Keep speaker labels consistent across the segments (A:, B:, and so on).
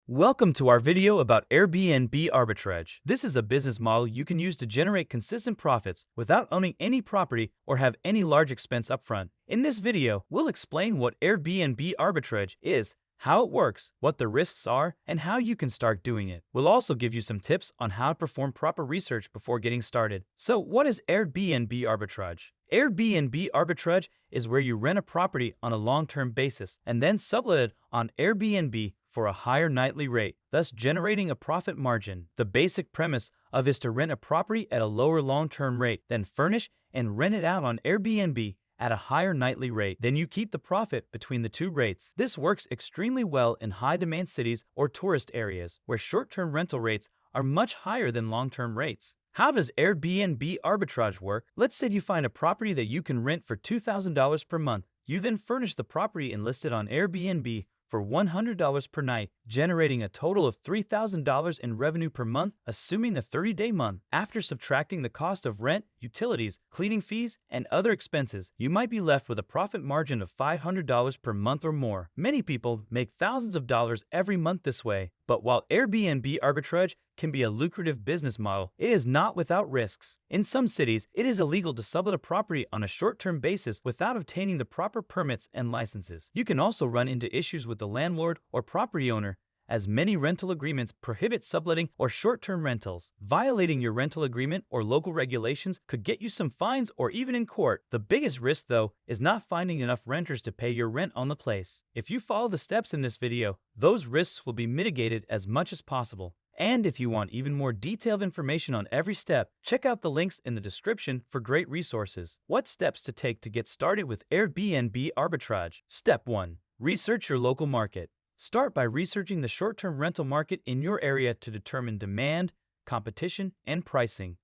A: Welcome to our video about Airbnb Arbitrage. This is a business model you can use to generate consistent profits without owning any property or have any large expense upfront. In this video, we'll explain what Airbnb Arbitrage is, how it works, what the risks are, and how you can start doing it. We'll also give you some tips on how to perform proper research before getting started. So, what is Airbnb Arbitrage? Airbnb Arbitrage is where you rent a property on a long-term basis and then sublet it on Airbnb for a higher nightly rate, thus generating a profit margin. The basic premise of is to rent a property at a lower long-term rate, then furnish and rent it out on Airbnb at a higher nightly rate. Then you keep the profit between the two rates. This works extremely well in high-demand cities or tourist areas where short-term rental rates are much higher than long-term rates. How does Airbnb arbitrage work? Let's say you find a property that you can rent for $2,000 per month. You then furnish the property and list it on Airbnb for $100 per night, generating a total of $3,000 in revenue per month, assuming the 30-day month. After subtracting the cost of rent, utilities, cleaning fees, and other expenses, you might be left with a profit margin of $500 per month or more. Many people make thousands of dollars every month this way. But while Airbnb arbitrage can be a lucrative business model, it is not without risks. In some cities, it is illegal to sublet a property on a short-term basis without obtaining the proper permits and licenses. You can also run into issues with the landlord or property owner, as many rental agreements prohibit subletting or short-term rentals. Violating your rental agreement or local regulations could get you some fines or even in court. The biggest risk, though, is not finding enough renters to pay your rent on the place. If you follow the steps in this video, those risks will be mitigated as much as possible. And if you want even more detailed information on every step, check out the links in the description for great resources. What steps to take to get started with Airbnb arbitrage? Step 1. Research your local market. Start by researching the short-term rental market in your area to determine demand, competition, and pricing.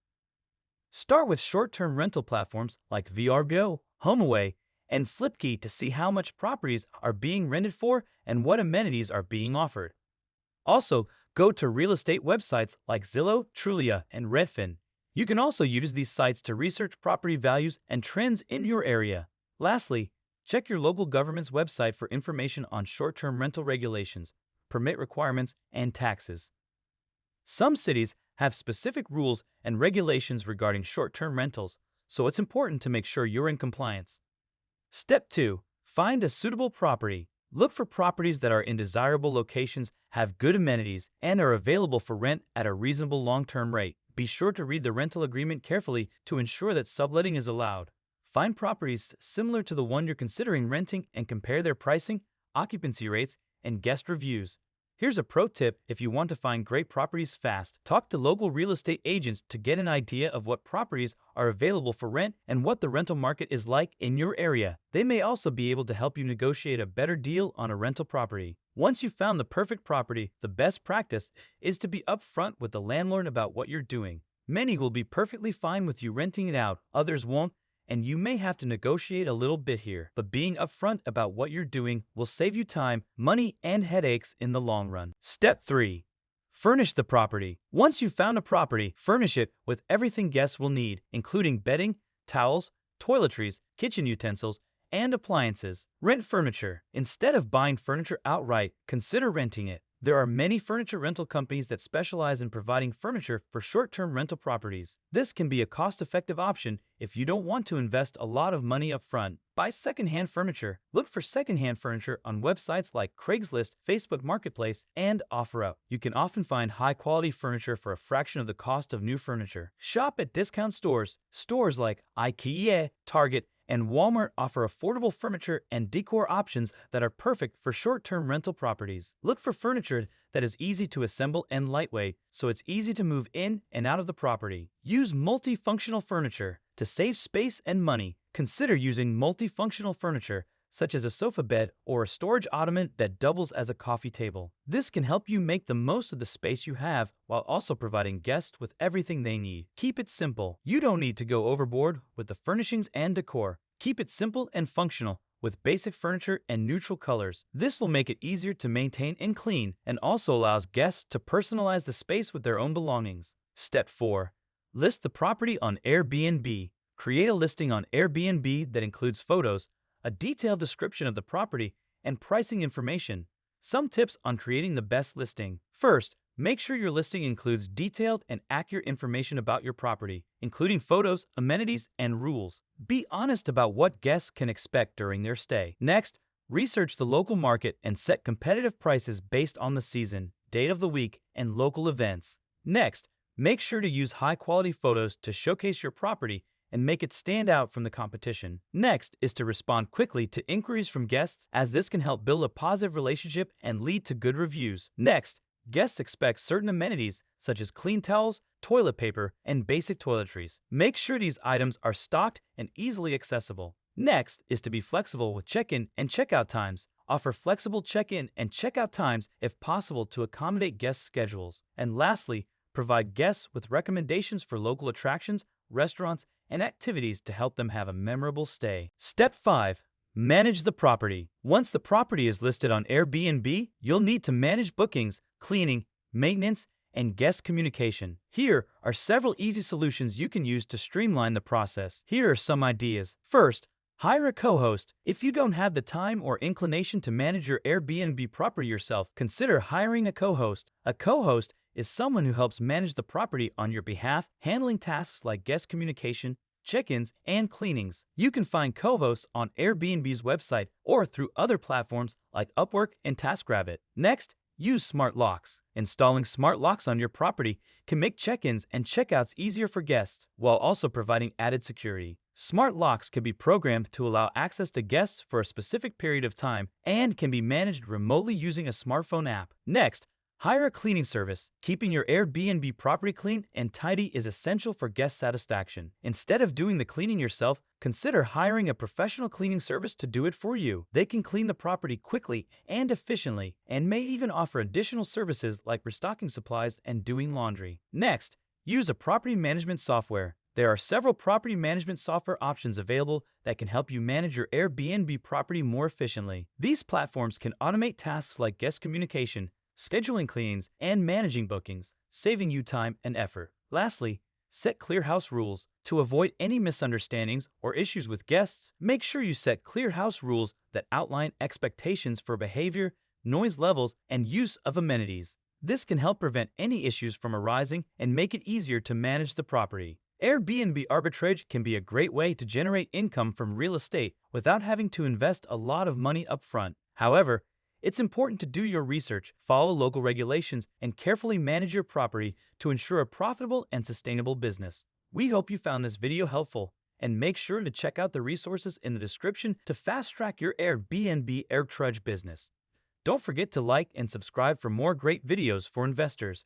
A: Start with short-term rental platforms like VRBO, HomeAway, and Flipkey to see how much properties are being rented for and what amenities are being offered. Also, go to real estate websites like Zillow, Trulia, and Redfin. You can also use these sites to research property values and trends in your area. Lastly, check your local government's website for information on short-term rental regulations, permit requirements, and taxes. Some cities have specific rules and regulations regarding short-term rentals, so it's important to make sure you're in compliance. Step 2. Find a suitable property. Look for properties that are in desirable locations, have good amenities, and are available for rent at a reasonable long-term rate. Be sure to read the rental agreement carefully to ensure that subletting is allowed. Find properties similar to the one you're considering renting and compare their pricing, occupancy rates, and guest reviews. Here's a pro tip if you want to find great properties fast. Talk to local real estate agents to get an idea of what properties are available for rent and what the rental market is like in your area. They may also be able to help you negotiate a better deal on a rental property. Once you've found the perfect property, the best practice is to be upfront with the landlord about what you're doing. Many will be perfectly fine with you renting it out, others won't, and you may have to negotiate a little bit here, but being upfront about what you're doing will save you time, money, and headaches in the long run. Step 3. Furnish the property. Once you've found a property, furnish it with everything guests will need, including bedding, towels, toiletries, kitchen utensils, and appliances. Rent furniture. Instead of buying furniture outright, consider renting it. There are many furniture rental companies that specialize in providing furniture for short-term rental properties. This can be a cost-effective option if you don't want to invest a lot of money up front. Buy second-hand furniture. Look for second-hand furniture on websites like Craigslist, Facebook Marketplace, and OfferUp. You can often find high-quality furniture for a fraction of the cost of new furniture. Shop at discount stores. Stores like IKEA, Target, and Walmart offer affordable furniture and decor options that are perfect for short-term rental properties. Look for furniture that is easy to assemble and lightweight, so it's easy to move in and out of the property. Use multifunctional furniture. To save space and money, consider using multifunctional furniture, such as a sofa bed or a storage ottoman that doubles as a coffee table. This can help you make the most of the space you have while also providing guests with everything they need. Keep it simple. You don't need to go overboard with the furnishings and decor. Keep it simple and functional with basic furniture and neutral colors. This will make it easier to maintain and clean and also allows guests to personalize the space with their own belongings. Step 4. List the property on Airbnb. Create a listing on Airbnb that includes photos, a detailed description of the property, and pricing information. Some tips on creating the best listing. First, make sure your listing includes detailed and accurate information about your property, including photos, amenities, and rules. Be honest about what guests can expect during their stay. Next, research the local market and set competitive prices based on the season, date of the week, and local events. Next, make sure to use high-quality photos to showcase your property and make it stand out from the competition. Next is to respond quickly to inquiries from guests, as this can help build a positive relationship and lead to good reviews. Next, guests expect certain amenities such as clean towels, toilet paper, and basic toiletries. Make sure these items are stocked and easily accessible. Next is to be flexible with check-in and check-out times. Offer flexible check-in and check-out times if possible to accommodate guests' schedules. And lastly, provide guests with recommendations for local attractions, restaurants, and activities to help them have a memorable stay. Step 5. Manage the property. Once the property is listed on Airbnb, you'll need to manage bookings, cleaning, maintenance, and guest communication. Here are several easy solutions you can use to streamline the process. Here are some ideas. First, hire a co-host. If you don't have the time or inclination to manage your Airbnb property yourself, consider hiring a co-host. A co-host is someone who helps manage the property on your behalf, handling tasks like guest communication, check-ins, and cleanings. You can find co-hosts on Airbnb's website or through other platforms like Upwork and TaskRabbit. Next, use smart locks. Installing smart locks on your property can make check-ins and check-outs easier for guests, while also providing added security. Smart locks can be programmed to allow access to guests for a specific period of time and can be managed remotely using a smartphone app. Next, hire a cleaning service. Keeping your Airbnb property clean and tidy is essential for guest satisfaction. Instead of doing the cleaning yourself, consider hiring a professional cleaning service to do it for you. They can clean the property quickly and efficiently, and may even offer additional services like restocking supplies and doing laundry. Next, use a property management software. There are several property management software options available that can help you manage your Airbnb property more efficiently. These platforms can automate tasks like guest communication, scheduling cleanings, and managing bookings, saving you time and effort. Lastly, set clear house rules. To avoid any misunderstandings or issues with guests, make sure you set clear house rules that outline expectations for behavior, noise levels, and use of amenities. This can help prevent any issues from arising and make it easier to manage the property. Airbnb Arbitrage can be a great way to generate income from real estate without having to invest a lot of money up front. However, it's important to do your research, follow local regulations, and carefully manage your property to ensure a profitable and sustainable business. We hope you found this video helpful, and make sure to check out the resources in the description to fast-track your Airbnb Arbitrage business. Don't forget to like and subscribe for more great videos for investors.